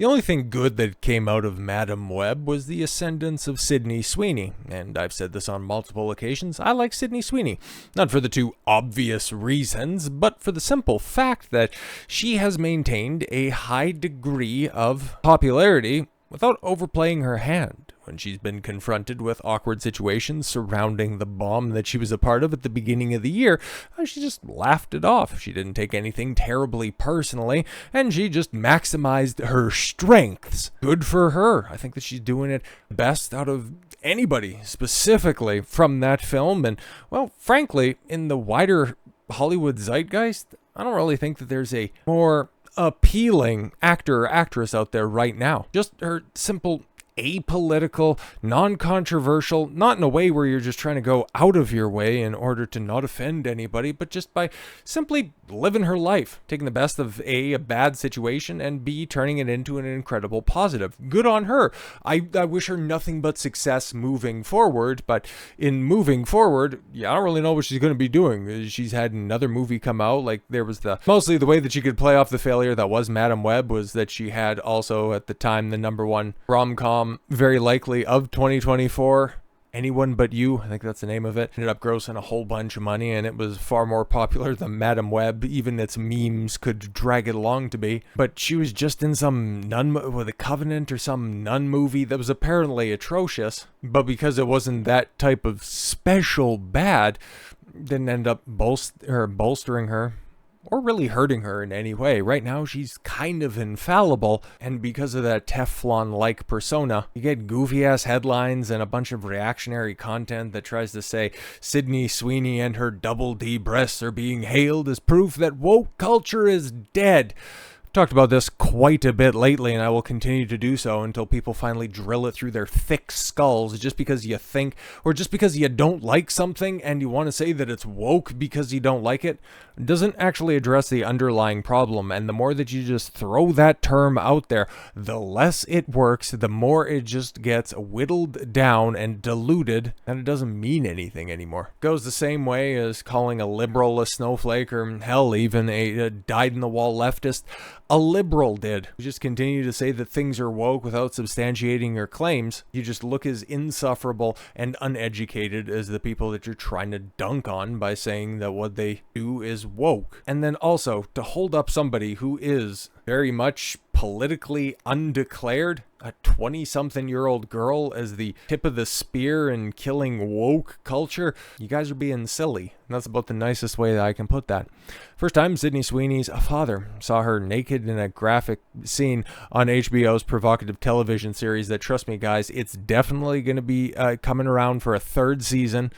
The only thing good that came out of Madam Web was the ascendance of Sydney Sweeney, and I've said this on multiple occasions, I like Sydney Sweeney. Not for the two obvious reasons, but for the simple fact that she has maintained a high degree of popularity without overplaying her hand. When she's been confronted with awkward situations surrounding the bomb that she was a part of at the beginning of the year, she just laughed it off. She didn't take anything terribly personally, and she just maximized her strengths. Good for her. I think that she's doing it best out of anybody, specifically from that film. And, well, frankly, in the wider Hollywood zeitgeist, I don't really think that there's a more appealing actor or actress out there right now. Just her simple apolitical, non-controversial, not in a way where you're just trying to go out of your way in order to not offend anybody, but just by simply living her life, taking the best of a bad situation and B, turning it into an incredible positive. Good on her. I wish her nothing but success moving forward, but in moving forward, I don't really know what she's going to be doing. She's had another movie come out, like there was mostly the way that she could play off the failure that was Madam Web was that she had also at the time the #1 rom-com very likely of 2024, Anyone But You, I think that's the name of it. Ended up grossing a whole bunch of money, and it was far more popular than Madam Web. Even its memes could drag it along to be. But she was just in some nun with a Covenant or some nun movie that was apparently atrocious. But because it wasn't that type of special bad, didn't end up bolstering her or really hurting her in any way. Right now, she's kind of infallible, and because of that Teflon-like persona, you get goofy-ass headlines and a bunch of reactionary content that tries to say Sydney Sweeney and her double D breasts are being hailed as proof that woke culture is dead. Talked about this quite a bit lately, and I will continue to do so until people finally drill it through their thick skulls. Just because you think, or just because you don't like something and you want to say that it's woke because you don't like it, doesn't actually address the underlying problem. And the more that you just throw that term out there, the less it works, the more it just gets whittled down and diluted, and it doesn't mean anything anymore. Goes the same way as calling a liberal a snowflake, or hell, even a dyed-in-the-wall leftist a liberal did. You just continue to say that things are woke without substantiating your claims. You just look as insufferable and uneducated as the people that you're trying to dunk on by saying that what they do is woke. And then also, to hold up somebody who is very much politically undeclared, a 20-something-year-old girl as the tip of the spear in killing woke culture, you guys are being silly. And that's about the nicest way that I can put that. First time Sydney Sweeney's father saw her naked in a graphic scene on HBO's provocative television series that, trust me guys, it's definitely going to be coming around for a 3rd season.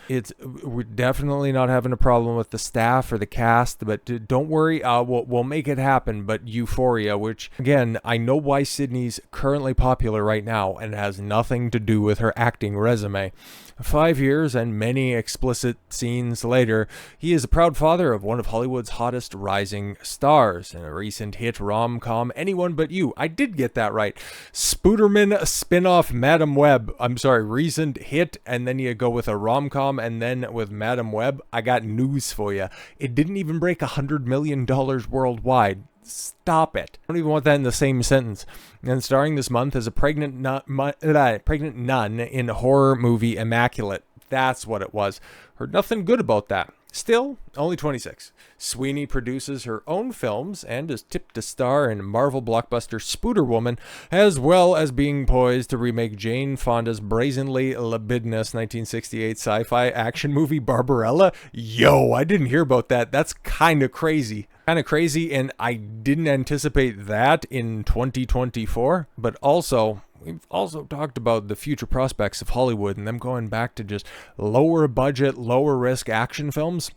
We're definitely not having a problem with the staff or the cast, but don't worry, we'll make it happen. But Euphoria, which again, I know why Sydney's currently popular right now, and it has nothing to do with her acting resume. 5 years and many explicit scenes later, he is a proud father of one of Hollywood's hottest rising stars. In a recent hit rom-com, Anyone But You, I did get that right. Spooderman spin-off Madam Web. I'm sorry, recent hit, and then you go with a rom-com, and then with Madam Web. I got news for you. It didn't even break $100 million worldwide. Stop it. I don't even want that in the same sentence. And starring this month as a pregnant nun in horror movie Immaculate. That's what it was. Heard nothing good about that. Still, only 26. Sweeney produces her own films and is tipped to star in Marvel blockbuster Spooder Woman, as well as being poised to remake Jane Fonda's brazenly libidinous 1968 sci-fi action movie Barbarella. Yo, I didn't hear about that. That's kind of crazy. And I didn't anticipate that in 2024. But also, we've also talked about the future prospects of Hollywood and them going back to just lower budget, lower risk action films.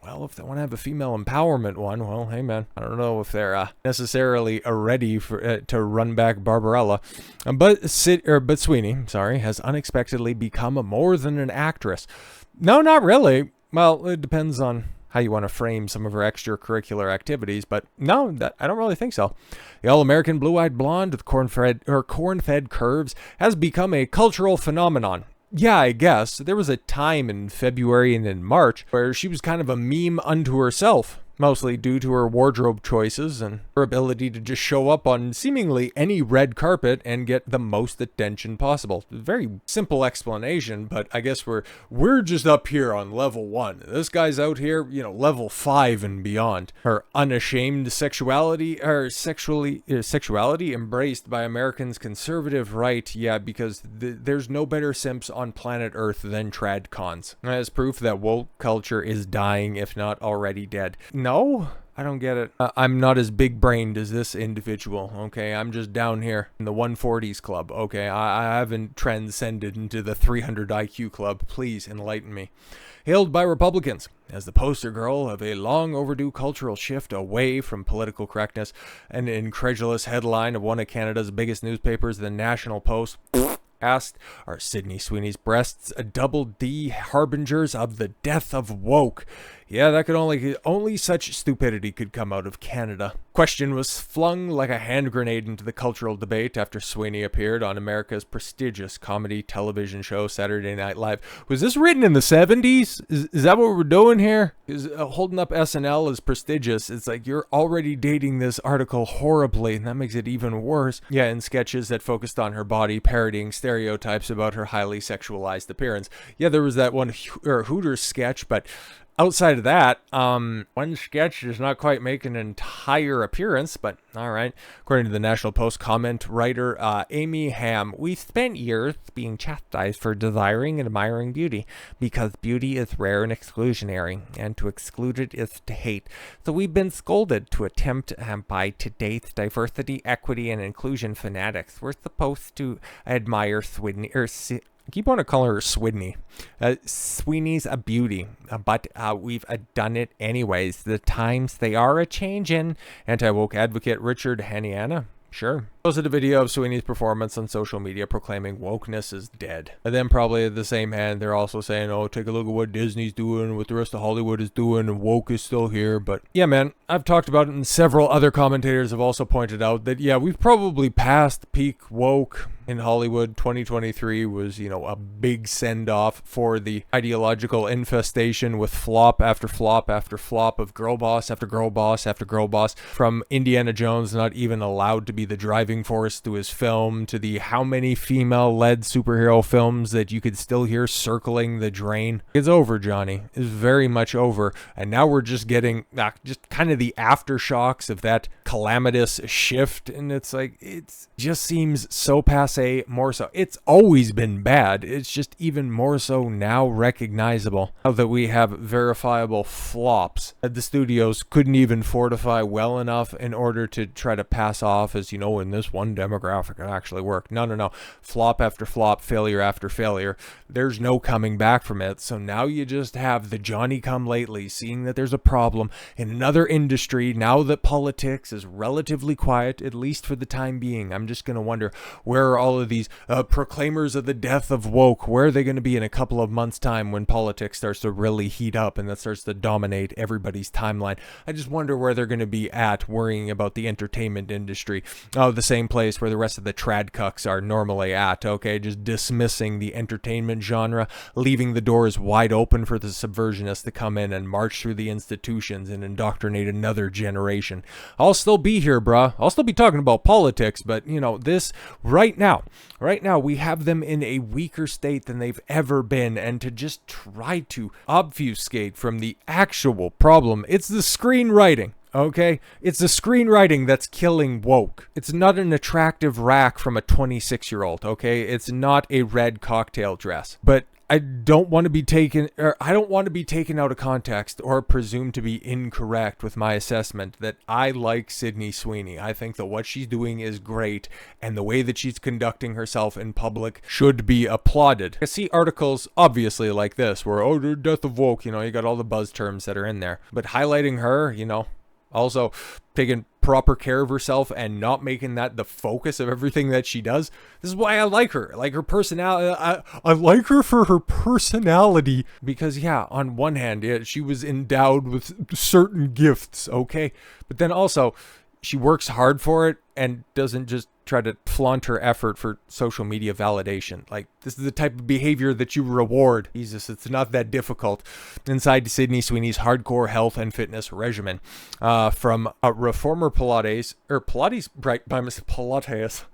Well, if they want to have a female empowerment one, well, hey man, I don't know if they're necessarily ready to run back Barbarella. But Sweeney, has unexpectedly become more than an actress. No, not really. Well, it depends on how you want to frame some of her extracurricular activities, but no, I don't really think so. The all-American blue-eyed blonde with corn-fed curves has become a cultural phenomenon. Yeah, I guess. There was a time in February and in March where she was kind of a meme unto herself. mostly due to her wardrobe choices and her ability to just show up on seemingly any red carpet and get the most attention possible. Very simple explanation, but I guess we're just up here on level 1. This guy's out here, level 5 and beyond. Her unashamed sexuality embraced by Americans' conservative right, because there's no better simps on planet Earth than TradCons. As proof that woke culture is dying, if not already dead. No? I don't get it. I'm not as big-brained as this individual, okay? I'm just down here in the 140s club, okay? I haven't transcended into the 300 IQ club. Please enlighten me. Hailed by Republicans as the poster girl of a long overdue cultural shift away from political correctness, an incredulous headline of one of Canada's biggest newspapers, the National Post, asked, are Sydney Sweeney's breasts a double D harbingers of the death of woke? Yeah, that could only such stupidity could come out of Canada. Question was flung like a hand grenade into the cultural debate after Sweeney appeared on America's prestigious comedy television show Saturday Night Live. Was this written in the 70s? Is that what we're doing here? Is holding up SNL as prestigious? It's like you're already dating this article horribly, and that makes it even worse. Yeah, in sketches that focused on her body, parodying stereotypes about her highly sexualized appearance. Yeah, there was that one Hooters sketch, but outside of that, one sketch does not quite make an entire appearance, but all right. According to the National Post comment writer Amy Ham, we spent years being chastised for desiring and admiring beauty, because beauty is rare and exclusionary, and to exclude it is to hate. So we've been scolded to attempt by today's diversity, equity, and inclusion fanatics. We're supposed to admire Sweeney, I keep on to call her Sweeney. Sweeney's a beauty, but we've done it anyways. The times they are a-changin'. Anti-woke advocate Richard Haniana. Sure. Posted a video of Sweeney's performance on social media proclaiming wokeness is dead. And then probably at the same hand, they're also saying, oh, take a look at what Disney's doing, what the rest of Hollywood is doing, and woke is still here. But yeah, man, I've talked about it, and several other commentators have also pointed out that, yeah, we've probably passed peak woke in Hollywood. 2023 was, a big send-off for the ideological infestation with flop after flop after flop of girl boss after girl boss after girl boss, from Indiana Jones not even allowed to be the driving force to his film, to the how many female-led superhero films that you could still hear circling the drain. It's over, Johnny. It's very much over. And now we're just getting just kind of the aftershocks of that calamitous shift. And it's like, it just seems so passe, more so. It's always been bad. It's just even more so now recognizable. Now that we have verifiable flops that the studios couldn't even fortify well enough in order to try to pass off as, in this one demographic it actually worked. No. Flop after flop, failure after failure. There's no coming back from it. So now you just have the Johnny come lately, seeing that there's a problem in another industry. Now that politics is relatively quiet, at least for the time being, I'm just going to wonder, where are all of these proclaimers of the death of woke? Where are they going to be in a couple of months' time when politics starts to really heat up and that starts to dominate everybody's timeline? I just wonder where they're going to be at, worrying about the entertainment industry. Oh, the same place where the rest of the tradcucks are normally at, okay? Just dismissing the entertainment genre, leaving the doors wide open for the subversionists to come in and march through the institutions and indoctrinate another generation. I'll still be here, bruh. I'll still be talking about politics, but, this right now, we have them in a weaker state than they've ever been, and to just try to obfuscate from the actual problem, it's the screenwriting. Okay? It's the screenwriting that's killing woke. It's not an attractive rack from a 26-year-old, okay? It's not a red cocktail dress. But I don't want to be taken out of context or presumed to be incorrect with my assessment that I like Sydney Sweeney. I think that what she's doing is great, and the way that she's conducting herself in public should be applauded. I see articles, obviously, like this, where, oh, the death of woke, you got all the buzz terms that are in there. But highlighting her, also taking proper care of herself and not making that the focus of everything that she does. This is why I like her. I like her personality. I like her for her personality because, yeah, on one hand, yeah, she was endowed with certain gifts, okay? But then also, she works hard for it and doesn't just try to flaunt her effort for social media validation. Like, this is the type of behavior that you reward. Jesus, it's not that difficult. Inside Sydney Sweeney's hardcore health and fitness regimen. From reformer Pilates, Pilates,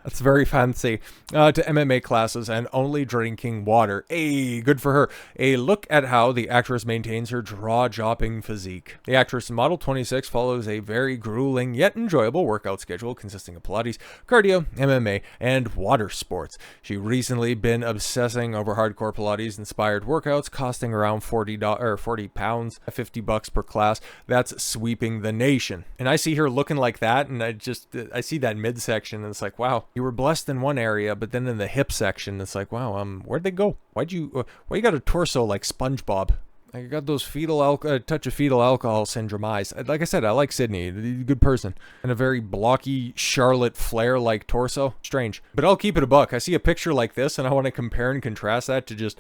that's very fancy, to MMA classes and only drinking water. Hey, good for her. A look at how the actress maintains her jaw-dropping physique. The actress, model 26, follows a very grueling yet enjoyable workout schedule consisting of Pilates, cardio, MMA, and water sports. She recently been obsessing over hardcore Pilates-inspired workouts costing around £40 pounds, $50 per class. That's sweeping the nation. And I see her looking like that, and I see that midsection, and it's like, wow, you were blessed in one area, but then in the hip section, it's like, wow, where'd they go? Why you got a torso like SpongeBob? I got those touch of fetal alcohol syndrome eyes. Like I said, I like Sydney, good person, and a very blocky Charlotte Flair-like torso. Strange, but I'll keep it a buck. I see a picture like this, and I want to compare and contrast that to just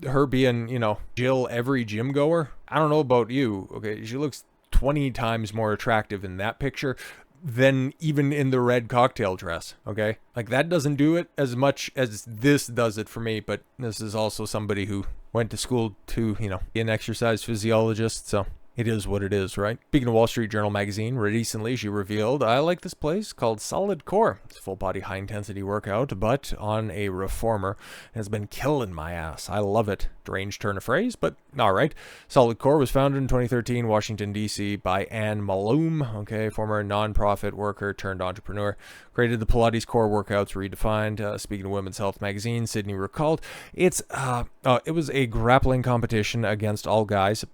her being, Jill every gym goer. I don't know about you, okay? She looks 20 times more attractive in that picture than even in the red cocktail dress, okay? Like, that doesn't do it as much as this does it for me, but this is also somebody who went to school to, be an exercise physiologist, so it is what it is, right? Speaking of Wall Street Journal magazine, recently she revealed, I like this place called Solid Core. It's a full-body, high-intensity workout, but on a reformer. It has been killing my ass. I love it. Strange turn of phrase, but all right. Solid Core was founded in 2013, Washington, D.C. by Anne Malum, okay, former nonprofit worker turned entrepreneur. Created the Pilates Core workouts redefined. Speaking of Women's Health magazine, Sydney recalled, it was a grappling competition against all guys,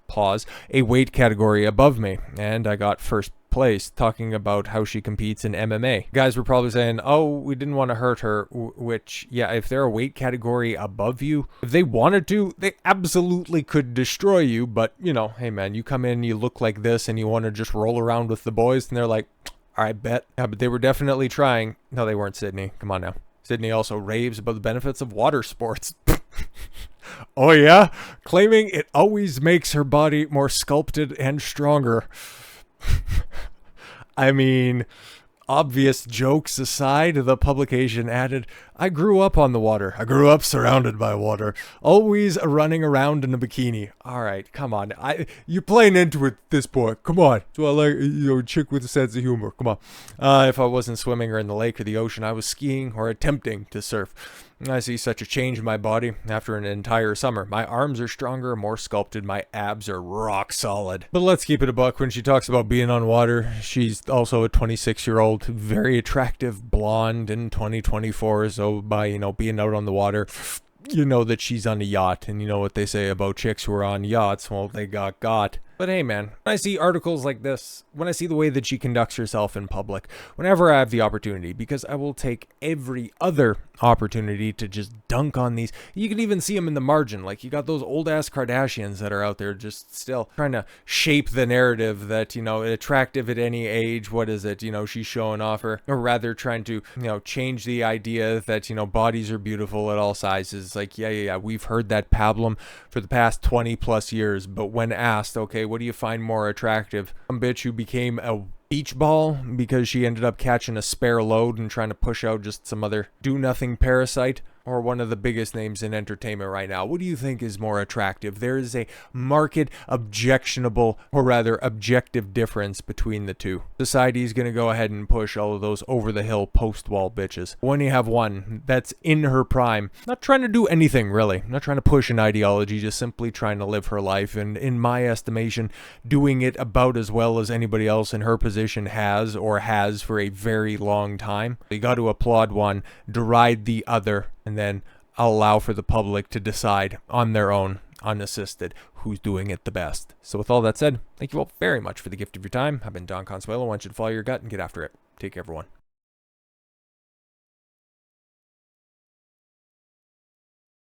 a weight category above me, and I got first place, talking about how she competes in MMA. Guys were probably saying, oh, we didn't want to hurt her, which, yeah, if they're a weight category above you, if they wanted to, they absolutely could destroy you, but, hey man, you come in, you look like this, and you want to just roll around with the boys, and they're like, I bet. Yeah, but they were definitely trying. No, they weren't, Sydney. Come on now. Sydney also raves about the benefits of water sports. Oh yeah? Claiming it always makes her body more sculpted and stronger. I mean, obvious jokes aside, the publication added, I grew up on the water. I grew up surrounded by water. Always running around in a bikini. All right, come on. You're playing into it at this point. Come on. So I like, a chick with a sense of humor. Come on. If I wasn't swimming or in the lake or the ocean, I was skiing or attempting to surf. I see such a change in my body after an entire summer. My arms are stronger, more sculpted. My abs are rock solid. But let's keep it a buck. When she talks about being on water, she's also a 26-year-old, very attractive blonde in 2024. So by, being out on the water, you know that she's on a yacht. And you know what they say about chicks who are on yachts? Well, they got. But hey, man, when I see articles like this, when I see the way that she conducts herself in public, whenever I have the opportunity, because I will take every other opportunity to just dunk on these. You can even see them in the margin. Like, you got those old-ass Kardashians that are out there just still trying to shape the narrative that, attractive at any age. What is it? She's showing off her, or rather trying to, change the idea that, bodies are beautiful at all sizes. Like, yeah, we've heard that pablum for the past 20 plus years. But when asked, okay, what do you find more attractive? Some bitch who became a beach ball because she ended up catching a spare load and trying to push out just some other do-nothing parasite, or one of the biggest names in entertainment right now. What do you think is more attractive? There is a marked, objectionable, or rather objective difference between the two. Society is going to go ahead and push all of those over-the-hill post-wall bitches. When you have one that's in her prime, not trying to do anything really, not trying to push an ideology, just simply trying to live her life, and in my estimation, doing it about as well as anybody else in her position has for a very long time. You got to applaud one, deride the other, and then allow for the public to decide on their own, unassisted, who's doing it the best. So with all that said, thank you all very much for the gift of your time. I've been Don Consuelo. I want you to follow your gut and get after it. Take care, everyone.